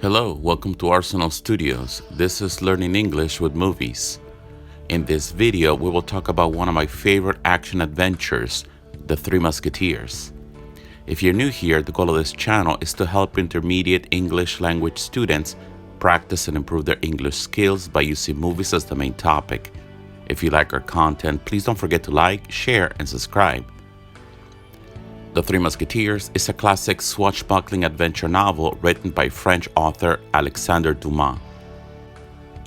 Hello, welcome to Arsenal Studios. This is Learning English with Movies. In this video, we will talk about one of my favorite action adventures, The Three Musketeers. If you're new here, the goal of this channel is to help intermediate English language students practice and improve their English skills by using movies as the main topic. If you like our content, please don't forget to like, share, and subscribe. The Three Musketeers is a classic swashbuckling adventure novel written by French author Alexandre Dumas.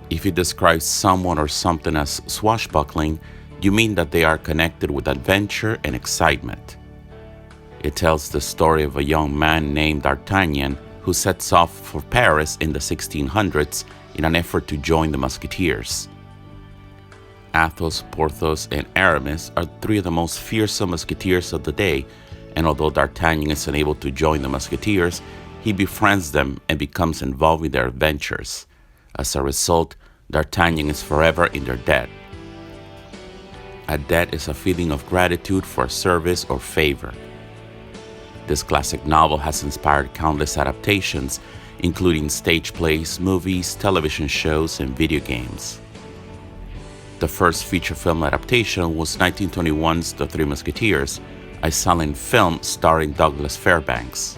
If you describe someone or something as swashbuckling, you mean that they are connected with adventure and excitement. It tells the story of a young man named D'Artagnan who sets off for Paris in the 1600s in an effort to join the Musketeers. Athos, Porthos, and Aramis are three of the most fearsome musketeers of the day, and although D'Artagnan is unable to join the Musketeers, he befriends them and becomes involved in their adventures. As a result, D'Artagnan is forever in their debt. A debt is a feeling of gratitude for a service or favor. This classic novel has inspired countless adaptations, including stage plays, movies, television shows, and video games. The first feature film adaptation was 1921's The Three Musketeers, a silent film starring Douglas Fairbanks.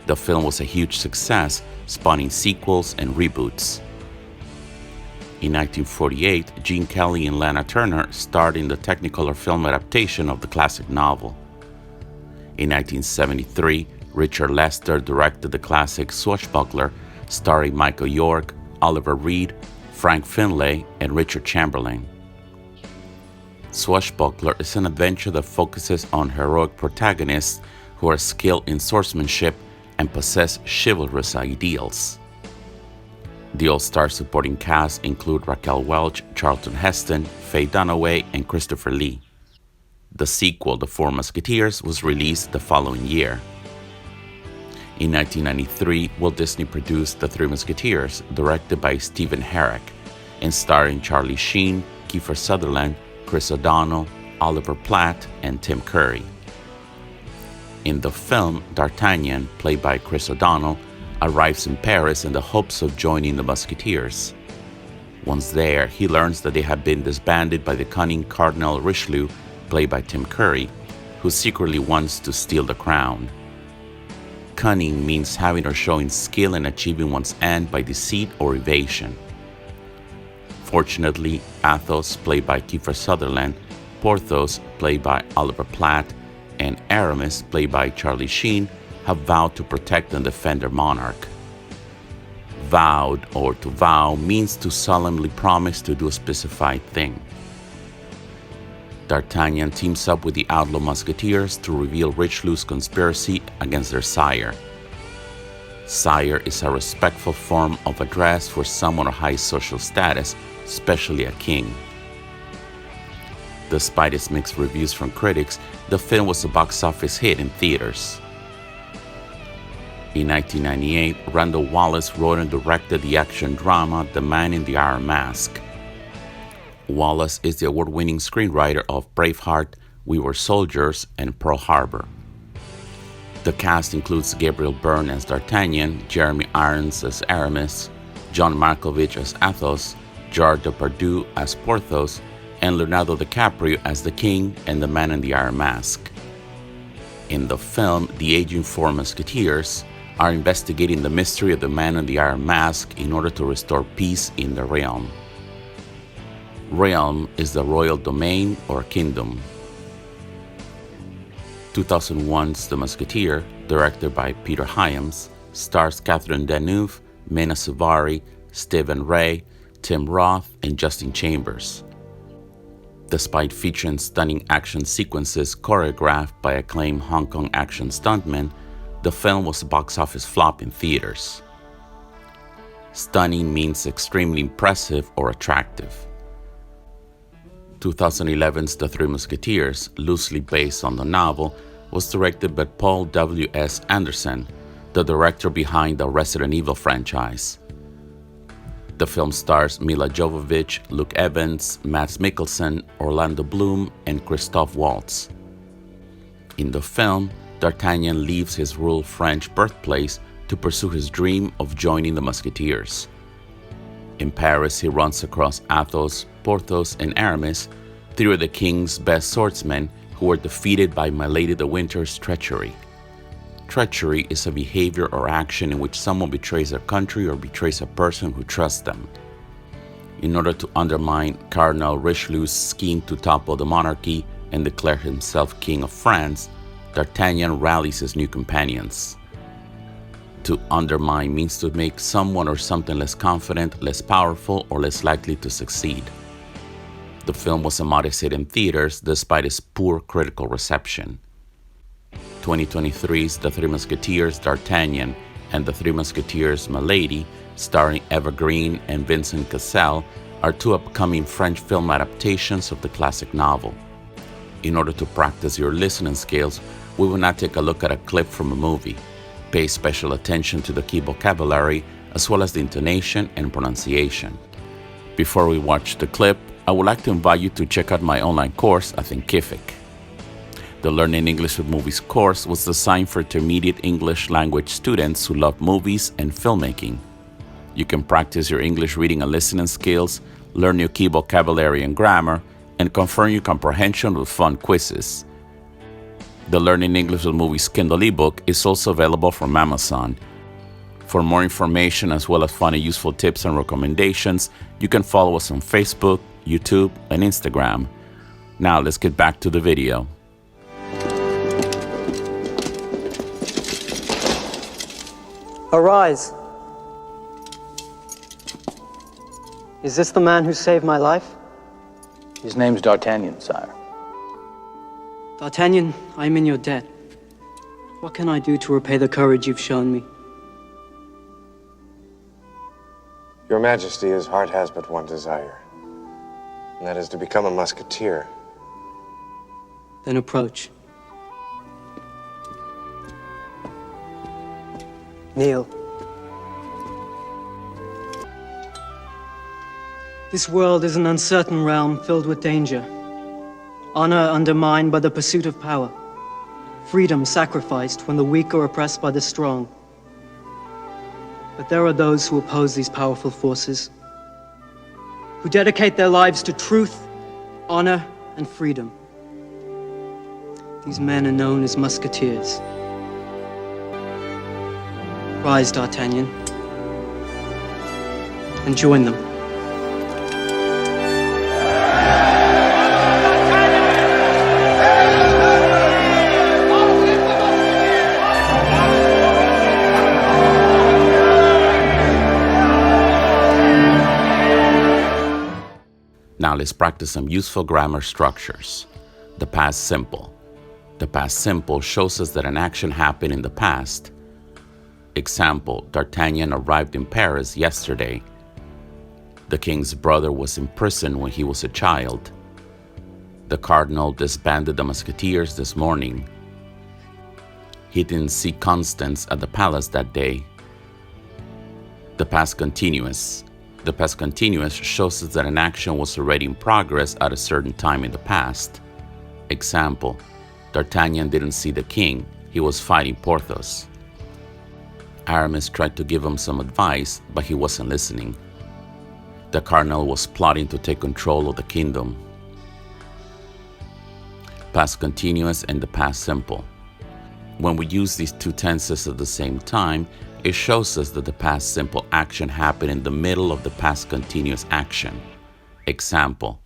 The film was a huge success, spawning sequels and reboots. In 1948, Gene Kelly and Lana Turner starred in the Technicolor film adaptation of the classic novel. In 1973, Richard Lester directed the classic Swashbuckler, starring Michael York, Oliver Reed, Frank Finlay, and Richard Chamberlain. Swashbuckler is an adventure that focuses on heroic protagonists who are skilled in swordsmanship and possess chivalrous ideals. The all-star supporting cast include Raquel Welch, Charlton Heston, Faye Dunaway, and Christopher Lee. The sequel, The Four Musketeers, was released the following year. In 1993, Walt Disney produced The Three Musketeers, directed by Stephen Herek, and starring Charlie Sheen, Kiefer Sutherland, Chris O'Donnell, Oliver Platt, and Tim Curry. In the film, D'Artagnan, played by Chris O'Donnell, arrives in Paris in the hopes of joining the Musketeers. Once there, he learns that they have been disbanded by the cunning Cardinal Richelieu, played by Tim Curry, who secretly wants to steal the crown. Cunning means having or showing skill in achieving one's end by deceit or evasion. Fortunately, Athos, played by Kiefer Sutherland, Porthos, played by Oliver Platt, and Aramis, played by Charlie Sheen, have vowed to protect and defend their monarch. Vowed, or to vow, means to solemnly promise to do a specified thing. D'Artagnan teams up with the outlaw musketeers to reveal Richelieu's conspiracy against their sire. Sire is a respectful form of address for someone of high social status, especially a king. Despite its mixed reviews from critics, the film was a box office hit in theaters. In 1998, Randall Wallace wrote and directed the action drama The Man in the Iron Mask. Wallace is the award-winning screenwriter of Braveheart, We Were Soldiers, and Pearl Harbor. The cast includes Gabriel Byrne as D'Artagnan, Jeremy Irons as Aramis, John Malkovich as Athos, Gerard Depardieu as Porthos, and Leonardo DiCaprio as the King and the Man in the Iron Mask. In the film, the aging Four Musketeers are investigating the mystery of the Man in the Iron Mask in order to restore peace in the realm. Realm is the royal domain or kingdom. 2001's The Musketeer, directed by Peter Hyams, stars Catherine Deneuve, Mena Suvari, Stephen Ray, Tim Roth, and Justin Chambers. Despite featuring stunning action sequences choreographed by acclaimed Hong Kong action stuntmen, the film was a box office flop in theaters. Stunning means extremely impressive or attractive. 2011's The Three Musketeers, loosely based on the novel, was directed by Paul W.S. Anderson, the director behind the Resident Evil franchise. The film stars Mila Jovovich, Luke Evans, Mads Mikkelsen, Orlando Bloom, and Christoph Waltz. In the film, D'Artagnan leaves his rural French birthplace to pursue his dream of joining the Musketeers. In Paris, he runs across Athos, Porthos, and Aramis, three of the king's best swordsmen who were defeated by Milady de Winter's treachery. Treachery is a behavior or action in which someone betrays their country or betrays a person who trusts them. In order to undermine Cardinal Richelieu's scheme to topple the monarchy and declare himself King of France, D'Artagnan rallies his new companions. To undermine means to make someone or something less confident, less powerful, or less likely to succeed. The film was a modest hit in theaters despite its poor critical reception. 2023's The Three Musketeers D'Artagnan and The Three Musketeers Milady, starring Eva Green and Vincent Cassel, are two upcoming French film adaptations of the classic novel. In order to practice your listening skills, we will now take a look at a clip from a movie. Pay special attention to the key vocabulary as well as the intonation and pronunciation. Before we watch the clip, I would like to invite you to check out my online course at Thinkific. The Learning English with Movies course was designed for intermediate English language students who love movies and filmmaking. You can practice your English reading and listening skills, learn new key vocabulary and grammar, and confirm your comprehension with fun quizzes. The Learning English with Movies Kindle ebook is also available from Amazon. For more information as well as fun and useful tips and recommendations, you can follow us on Facebook, YouTube, and Instagram. Now let's get back to the video. Arise. Is this the man who saved my life? His name's D'Artagnan, sire. D'Artagnan, I am in your debt. What can I do to repay the courage you've shown me? Your Majesty, his heart has but one desire, and that is to become a musketeer. Then approach. Kneel. This world is an uncertain realm filled with danger. Honor undermined by the pursuit of power. Freedom sacrificed when the weak are oppressed by the strong. But there are those who oppose these powerful forces, who dedicate their lives to truth, honor, and freedom. These men are known as musketeers. Rise, D'Artagnan, and join them. Now let's practice some useful grammar structures. The past simple. The past simple shows us that an action happened in the past. Example, D'Artagnan arrived in Paris yesterday. The king's brother was in prison when he was a child. The cardinal disbanded the musketeers this morning. He didn't see Constance at the palace that day. The past continuous. The past continuous shows us that an action was already in progress at a certain time in the past. Example, D'Artagnan didn't see the king. He was fighting Porthos. Aramis tried to give him some advice, but he wasn't listening. The cardinal was plotting to take control of the kingdom. Past continuous and the past simple. When we use these two tenses at the same time, it shows us that the past simple action happened in the middle of the past continuous action. Example,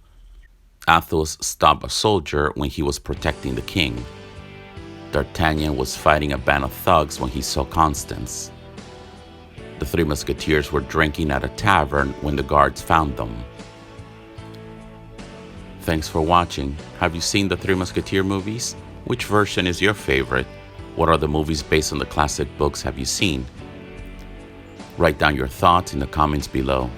Athos stopped a soldier when he was protecting the king. D'Artagnan was fighting a band of thugs when he saw Constance. The Three Musketeers were drinking at a tavern when the guards found them. Thanks for watching. Have you seen the Three Musketeer movies? Which version is your favorite? What other movies based on the classic books have you seen? Write down your thoughts in the comments below.